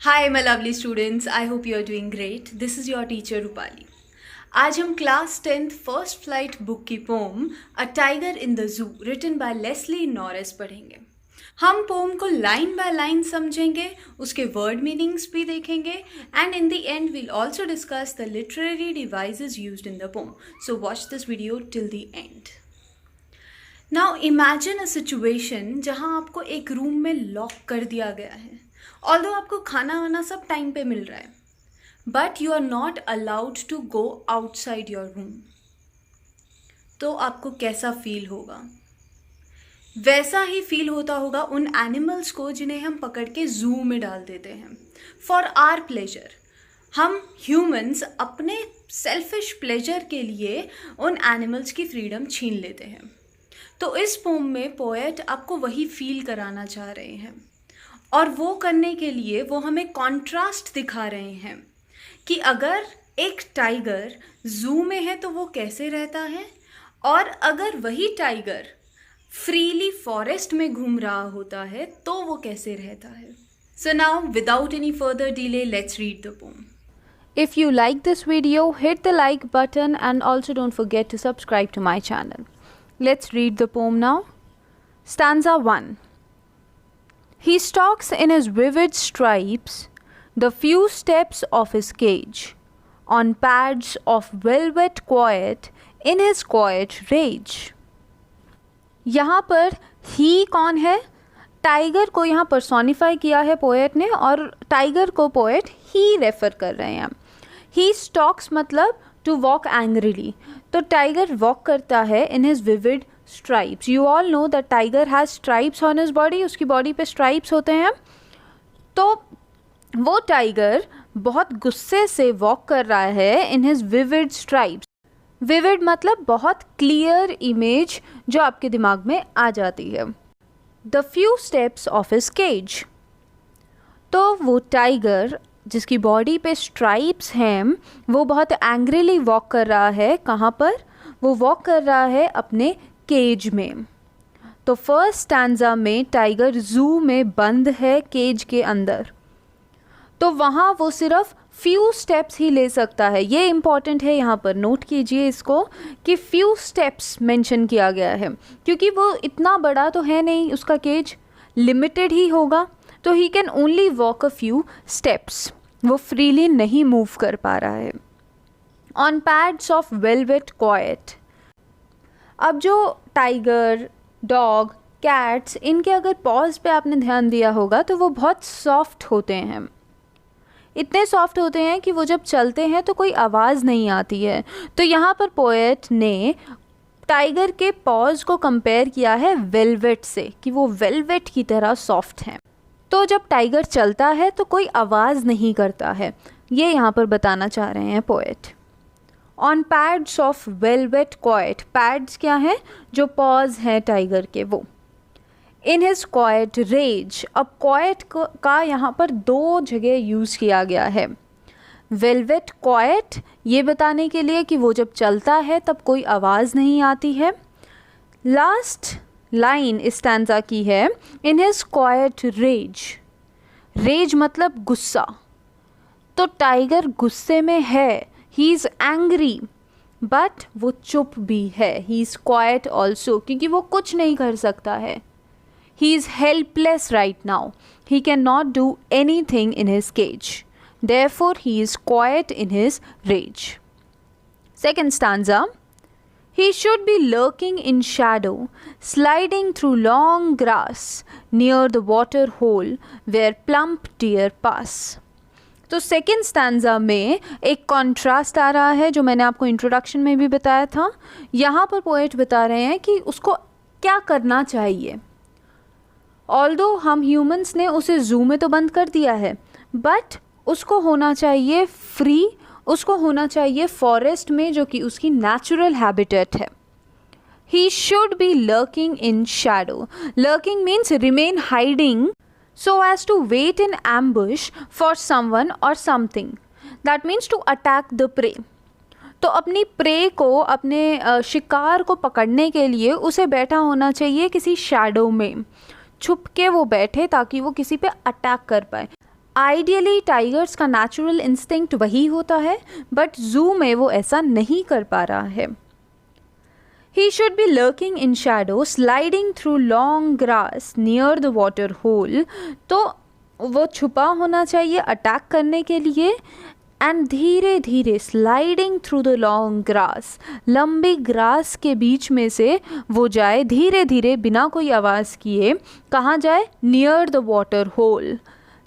Hi, my lovely students. I hope you are doing great. This is your teacher Rupali. आज हम class 10th first flight book की poem a tiger in the zoo written by Leslie Norris पढ़ेंगे. हम pome को line by line समझेंगे, उसके word meanings भी देखेंगे and in the end we'll also discuss the literary devices used in the poem. So watch this video till the end. Now imagine a situation जहाँ आपको एक room में lock कर दिया गया है. ऑल्दो आपको खाना वाना सब टाइम पे मिल रहा है, but you are not allowed to go outside your room. तो आपको कैसा फील होगा? वैसा ही फील होता होगा उन एनिमल्स को जिन्हें हम पकड़ के जू में डाल देते हैं फॉर आर प्लेजर. हम ह्यूमंस अपने सेल्फिश प्लेजर के लिए उन एनिमल्स की फ्रीडम छीन लेते हैं. तो इस पोम में पोएट आपको वही फील कराना चाह रहे हैं, और वो करने के लिए वो हमें कॉन्ट्रास्ट दिखा रहे हैं कि अगर एक टाइगर जू में है तो वो कैसे रहता है, और अगर वही टाइगर फ्रीली फॉरेस्ट में घूम रहा होता है तो वो कैसे रहता है. So now without any further delay let's read the pome. If you like this video, hit the like button and also don't forget to subscribe to my channel. Let's read the poem now. Stanza 1. He stalks in his vivid stripes the few steps of his cage, on pads of velvet quiet in his quiet rage. यहाँ पर ही कौन है? Tiger को यहाँ personify किया है poet ने, और टाइगर को पोएट ही रेफर कर रहे हैं. ही स्टॉक्स मतलब टू वॉक एंग्रीली. तो टाइगर वॉक करता है in his vivid stripes. You all know that tiger has stripes on his body. उसकी बॉडी पे स्ट्राइप्स होते हैं. तो वो टाइगर बहुत गुस्से से वॉक कर रहा है in his vivid stripes. Vivid मतलब बहुत क्लियर इमेज जो आपके दिमाग में आ जाती है. The few steps of his cage. तो वो टाइगर जिसकी बॉडी पे स्ट्राइप्स हैं वो बहुत एंग्रीली वॉक कर रहा है. कहाँ पर? वो वॉक कर रहा है अपने केज में. तो फर्स्ट स्टैंजा में टाइगर जू में बंद है केज के अंदर, तो वहाँ वो सिर्फ फ्यू स्टेप्स ही ले सकता है. ये इम्पॉर्टेंट है, यहाँ पर नोट कीजिए इसको कि फ्यू स्टेप्स मेंशन किया गया है, क्योंकि वो इतना बड़ा तो है नहीं, उसका केज लिमिटेड ही होगा. तो he can only walk a few steps. वो फ्रीली नहीं मूव कर पा रहा है. On pads of velvet quite. अब जो टाइगर, डॉग, कैट्स, इनके अगर पॉज पे आपने ध्यान दिया होगा तो वो बहुत सॉफ्ट होते हैं. इतने सॉफ्ट होते हैं कि वो जब चलते हैं तो कोई आवाज़ नहीं आती है. तो यहाँ पर पोएट ने टाइगर के पॉज को कंपेयर किया है वेलवेट से, कि वो वेलवेट की तरह सॉफ्ट हैं. तो जब टाइगर चलता है तो कोई आवाज़ नहीं करता है, ये यहाँ पर बताना चाह रहे हैं poet. On pads of velvet quiet. Pads क्या हैं? जो पॉज हैं टाइगर के, वो. In his quiet rage. अब क्वाइट का यहाँ पर दो जगह यूज़ किया गया है. वेलवेट क्वाइट ये बताने के लिए कि वो जब चलता है तब कोई आवाज़ नहीं आती है. लास्ट लाइन इस स्टैंजा की है in his quiet rage. Rage मतलब गुस्सा. तो टाइगर गुस्से में है, ही इज़ एंग्री, बट वो चुप भी है. ही इज़ क्वाइट ऑल्सो, क्योंकि वो कुछ नहीं कर सकता है. He is helpless right now. He can not do anything in his cage. Therefore he is quiet in his rage. Second stanza. He should be lurking in shadow, sliding through long grass near the water hole where plump deer pass. तो second stanza में एक contrast आ रहा है जो मैंने आपको introduction में भी बताया था. यहाँ पर पोएट बता रहे हैं कि उसको क्या करना चाहिए. ऑल्दो हम ह्यूमंस ने उसे जू में तो बंद कर दिया है, बट उसको होना चाहिए फ्री. उसको होना चाहिए फॉरेस्ट में, जो कि उसकी नेचुरल हैबिटेट है. He should be lurking in Shadow. Lurking means remain hiding so as to wait in ambush for someone or something. That means to attack the prey. तो अपनी प्रे को, अपने शिकार को पकड़ने के लिए उसे बैठा होना चाहिए किसी शैडो में. छुप के वो बैठे ताकि वो किसी पे अटैक कर पाए. आइडियली टाइगर्स का नेचुरल इंस्टिंक्ट वही होता है, बट जू में वो ऐसा नहीं कर पा रहा है. He should be lurking in shadow, sliding through long grass near the water hole. तो वो छुपा होना चाहिए अटैक करने के लिए, एंड धीरे धीरे sliding through the long grass, लंबी ग्रास के बीच में से वो जाए धीरे धीरे बिना कोई आवाज़ किए. कहाँ जाए? नियर द वाटर होल,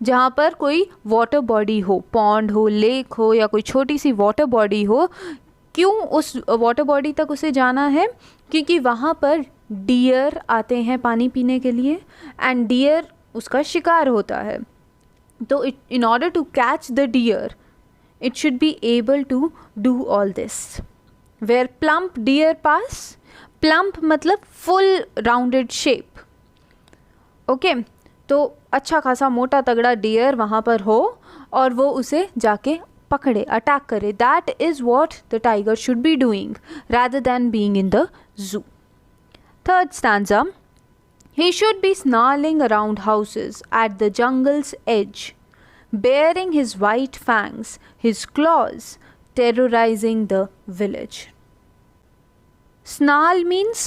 जहाँ पर कोई वाटर बॉडी हो, पॉन्ड हो, लेक हो या कोई छोटी सी वाटर बॉडी हो. क्यों उस वाटर बॉडी तक उसे जाना है? क्योंकि वहाँ पर डियर आते हैं पानी पीने के लिए, एंड डियर उसका शिकार होता है. तो in order to catch the deer it should be able to do all this. Where plump deer pass, plump मतलब full rounded shape. Okay, तो अच्छा खासा मोटा तगड़ा डियर वहाँ पर हो और वो उसे जाके पकड़े, अटैक करे. That is what the tiger should be doing rather than being in the zoo. Third stanza. He should be snarling around houses at the jungle's edge, baring his white fangs, his claws, terrorizing the village. Snarl means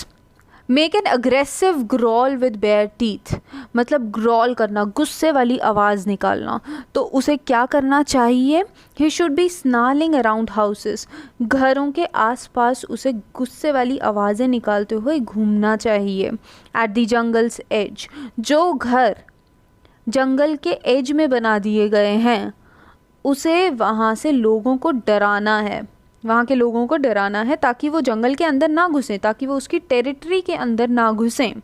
make an aggressive growl with bare teeth. मतलब growl करना, गुस्से वाली आवाज़ निकालना. तो उसे क्या करना चाहिए? He should be snarling around houses. घरों के आसपास उसे गुस्से वाली आवाज़ें निकालते हुए घूमना चाहिए. At the jungle's edge, जो घर जंगल के एज में बना दिए गए हैं, उसे वहाँ से लोगों को डराना है, वहाँ के लोगों को डराना है ताकि वो जंगल के अंदर ना घुसें, ताकि वो उसकी टेरिटरी के अंदर ना घुसें.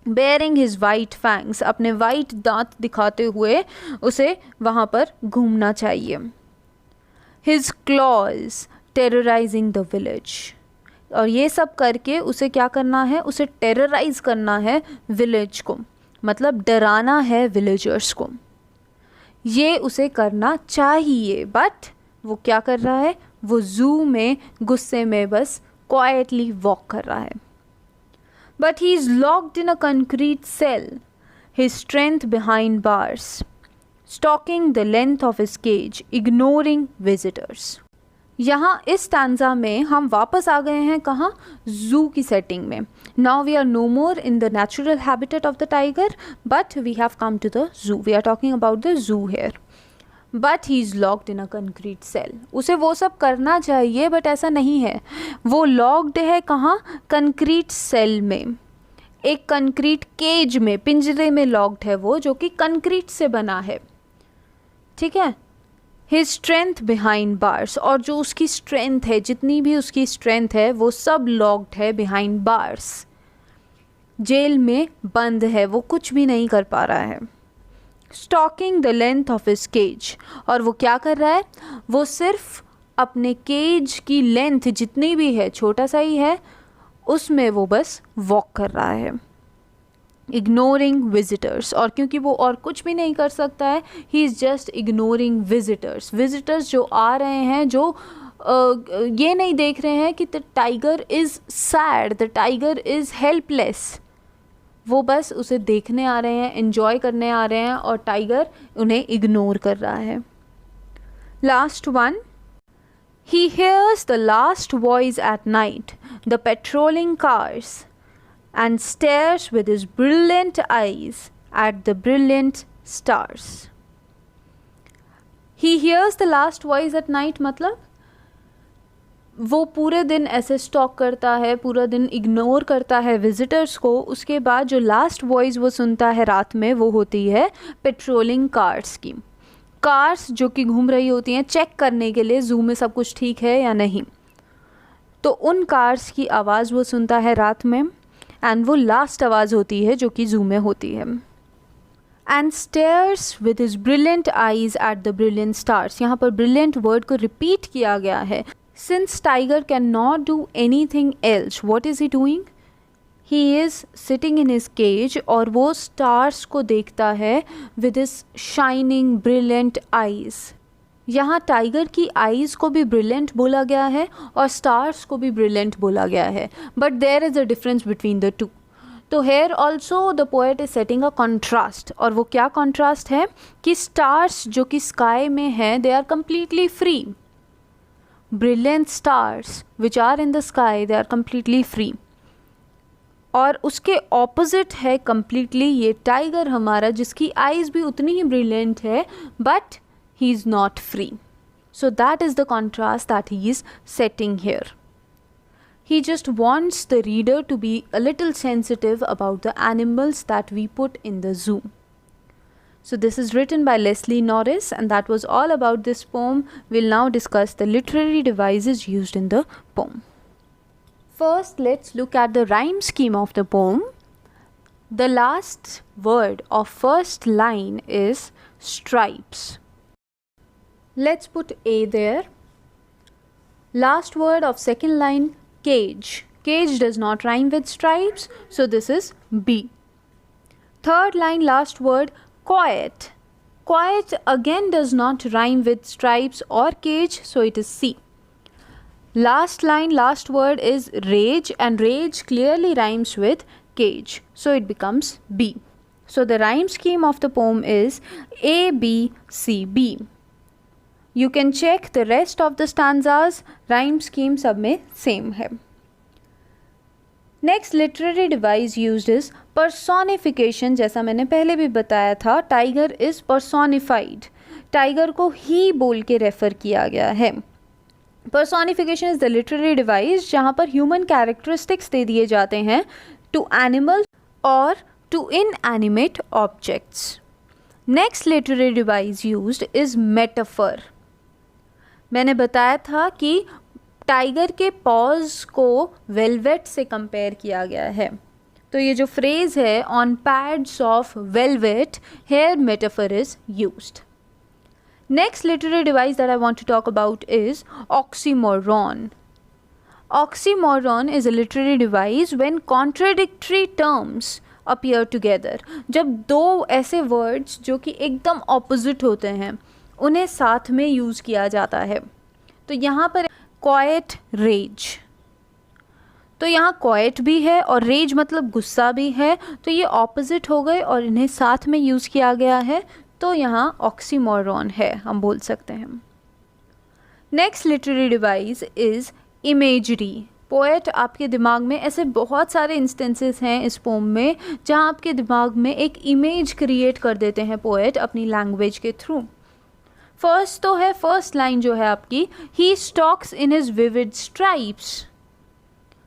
बेयरिंग हिज वाइट फैंग्स, अपने वाइट दांत दिखाते हुए उसे वहाँ पर घूमना चाहिए. His clause terrorising the village, और ये सब करके उसे क्या करना है? उसे टेरराइज करना है विलेज को, मतलब डराना है विलेजर्स को. ये उसे करना चाहिए, बट वो क्या कर रहा है? वो जू में गुस्से में बस क्वाइटली वॉक कर रहा है. But he is locked in a concrete cell, his strength behind bars, stalking the length of his cage, ignoring visitors. यहाँ इस स्टैंजा में हम वापस आ गए हैं कहाँ? जू की सेटिंग में. Now we are no more in the natural habitat of the tiger, but we have come to the zoo. We are talking about the zoo here. But he is locked in a concrete cell. उसे वो सब करना चाहिए, but ऐसा नहीं है. वो locked है कहाँ? कंक्रीट सेल में, एक कंक्रीट केज में, पिंजरे में लॉक्ड है वो, जो कि कंक्रीट से बना है. ठीक है. हिज स्ट्रेंथ बिहाइंड बार्स, और जो उसकी स्ट्रेंथ है, जितनी भी उसकी स्ट्रेंथ है, वो सब लॉक्ड है बिहाइंड बार्स. जेल में बंद है, वो कुछ भी नहीं कर पा रहा है. Stalking the length of his cage, और वो क्या कर रहा है? वो सिर्फ अपने केज की लेंथ जितनी भी है, छोटा सा ही है, उसमें वो बस वॉक कर रहा है. इग्नोरिंग विजिटर्स, और क्योंकि वो और कुछ भी नहीं कर सकता है, he is just ignoring visitors. Visitors जो आ रहे हैं, जो ये नहीं देख रहे हैं कि the tiger is sad, the tiger is helpless. वो बस उसे देखने आ रहे हैं, एंजॉय करने आ रहे हैं, और टाइगर उन्हें इग्नोर कर रहा है. Last one. He hears the last voice at night, the patrolling cars, and stares with his brilliant eyes at the brilliant stars. He hears the last voice at night मतलब वो पूरे दिन ऐसे stock करता है, पूरा दिन इग्नोर करता है विजिटर्स को. उसके बाद जो लास्ट वॉइस वो सुनता है रात में, वो होती है पेट्रोलिंग कार्स की. कार्स जो कि घूम रही होती हैं चेक करने के लिए ज़ू में सब कुछ ठीक है या नहीं. तो उन कार्स की आवाज़ वो सुनता है रात में, एंड वो लास्ट आवाज़ होती है जो कि ज़ू में होती है. And stares with his brilliant eyes at the brilliant stars. यहाँ पर ब्रिलियंट वर्ड को रिपीट किया गया है. Since tiger can not do anything else, what is he doing? He is sitting in his cage, और वो stars को देखता है with his shining brilliant eyes. यहाँ टाइगर की आईज़ को भी ब्रिलियंट बोला गया है और स्टार्स को भी ब्रिलियंट बोला गया है, but there is a difference between the two. तो here also the poet is setting a contrast, और वो क्या कॉन्ट्रास्ट है कि स्टार्स जो कि स्काई में हैं they are completely free, brilliant stars which are in the sky they are completely free, और उसके ऑपोजिट है कम्प्लीटली ये टाइगर हमारा जिसकी आइज़ भी उतनी ही ब्रिलियंट है but he is not free. So that is the contrast that he is setting here. He just wants the reader to be a little sensitive about the animals that we put in the zoo. So this is written by Leslie Norris, and that was all about this poem. We'll now discuss the literary devices used in the poem. First, let's look at the rhyme scheme of the poem. The last word of first line is stripes. Let's put A there. Last word of second line, cage. Cage does not rhyme with stripes, so this is B. Third line, last word, quiet. Quiet again does not rhyme with stripes or cage, so it is C. Last line, last word is rage, and rage clearly rhymes with cage, so it becomes B. So the rhyme scheme of the poem is A, B, C, B. You can check the rest of the stanzas, rhyme scheme सब में same है. Next literary device used is personification. जैसा मैंने पहले भी बताया था, tiger is personified. Tiger को ही बोल के रेफर किया गया है. Personification is the literary device जहाँ पर human characteristics दे दिए जाते हैं to animals or to inanimate objects. Next literary device used is metaphor. मैंने बताया था कि टाइगर के पॉज को वेलवेट से कंपेयर किया गया है, तो ये जो फ्रेज़ है on pads of velvet, here metaphor is used. Next literary device that I want to talk about is oxymoron. Oxymoron is a literary device when contradictory terms appear together. जब दो ऐसे वर्ड्स जो कि एकदम opposite होते हैं उन्हें साथ में यूज़ किया जाता है. तो यहाँ पर क्वाइट रेज, तो यहाँ क्वाइट भी है और रेज मतलब गुस्सा भी है, तो ये ऑपोजिट हो गए और इन्हें साथ में यूज़ किया गया है, तो यहाँ ऑक्सीमोरॉन है हम बोल सकते हैं. Next literary device is imagery. Poet आपके दिमाग में ऐसे बहुत सारे इंस्टेंसेस हैं इस पोम में जहाँ आपके दिमाग में एक इमेज क्रिएट कर देते हैं पोएट अपनी लैंग्वेज के थ्रू. फर्स्ट तो है फर्स्ट लाइन जो है आपकी, he stalks in his vivid stripes.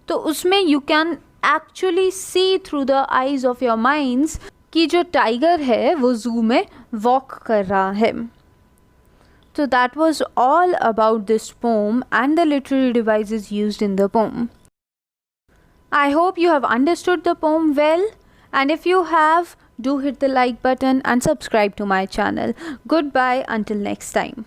तो उसमें you can actually see through the eyes of your minds कि जो टाइगर है वो जू में वॉक कर रहा है. So that was all about this poem and the literary devices used in the poem. I hope you have understood the poem well, and if you have, do hit the like button and subscribe to my channel. Goodbye until next time.